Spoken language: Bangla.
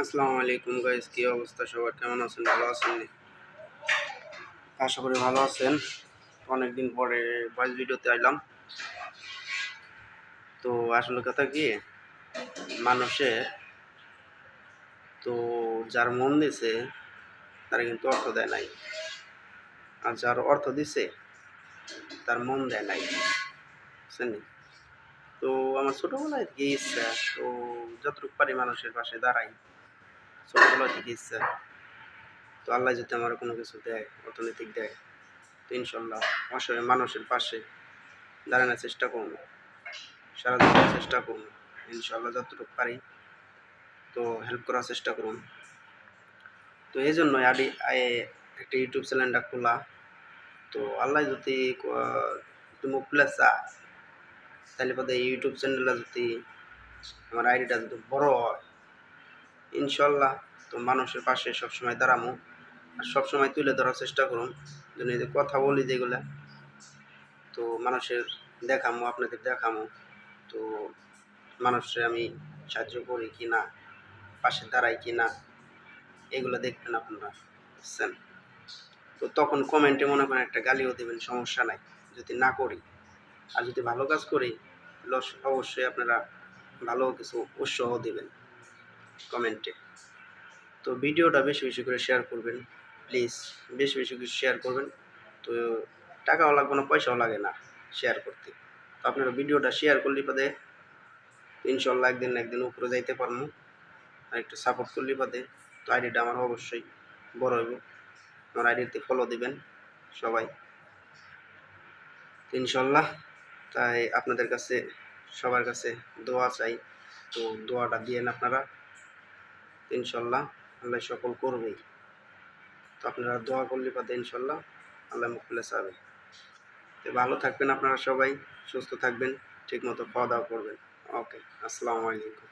আসসালামু আলাইকুম গাইস, কি অবস্থা সবার? কেমন আছেন? ভালো আছেন? আশা করি ভালো আছেন। অনেকদিন পরে ভয়েস ভিডিওতে আইলাম। তো আসলে কথা কি, মানুষের তো যার মন দিছে তারা কিন্তু অর্থ দেয় নাই, আর যার অর্থ দিছে তার মন দেয় নাই, বুঝছেন? তো আমার ছোটোবেলায় থেকে ইচ্ছা, তো যতটুকু পারি মানুষের পাশে দাঁড়াই, ছোটোবেলা থেকে ইচ্ছা। তো আল্লাহ যদি আমার কোনো কিছু দেয়, অর্থনৈতিক দেয়, তো ইনশাল্লাহ অসহায় মানুষের পাশে দাঁড়ানোর চেষ্টা করবো, সারা দেওয়ার চেষ্টা করবো। ইনশাল্লাহ যতটুকু পারি তো হেল্প করার চেষ্টা করুন। তো এই জন্যই একটা ইউটিউব চ্যানেলটা খোলা। তো আল্লাহ যদি মুখ খুলে চা, তাহলে পরে এই ইউটিউব চ্যানেলটা যদি আমার আইডিটা যদি বড় হয়, ইনশাল্লাহ তো মানুষের পাশে সবসময় দাঁড়ামো, আর সবসময় তুলে ধরার চেষ্টা করুন। যেন এই যে কথা বলি যেগুলা, তো মানুষের দেখামো, আপনাদের দেখামো, তো মানুষের আমি সাহায্য করি কি না, পাশে দাঁড়াই কি না, এগুলো দেখবেন আপনারা, বুঝছেন? তো তখন কমেন্টে মনে করেন একটা গালিও দেবেন, সমস্যা নাই যদি না করি। আর যদি ভালো কাজ করি অবশ্যই আপনারা ভালো কিছু উৎসাহ দেবেন কমেন্টে। তো ভিডিওটা বেশি বেশি করে শেয়ার করবেন প্লিজ, বেশি বেশি করে শেয়ার করবেন। তো টাকাও লাগবে না, পয়সাও লাগে না শেয়ার করতে। তো আপনারা ভিডিওটা শেয়ার করলে পদে ইনশাল্লাহ একদিন না একদিন উপরে যাইতে পারবো। আর একটু সাপোর্ট করলে পদে তো আইডিটা আমার অবশ্যই বড় হইব। আমার আইডিতে ফলো দিবেন সবাই ইনশাল্লাহ। তাই আপনাদের কাছে সবার কাছে দোয়া চাই, তো দোয়াটা দিয়েন আপনারা, ইনশাল্লাহ আল্লাহ সকল করবেই। তো আপনারা দোয়া করলে পাতে ইনশাল্লাহ আল্লাহ মুখ খুলে চাবে। তো ভালো থাকবেন আপনারা সবাই, সুস্থ থাকবেন, ঠিক মতো খাওয়া দাওয়া করবেন। ওকে, আসসালামু আলাইকুম।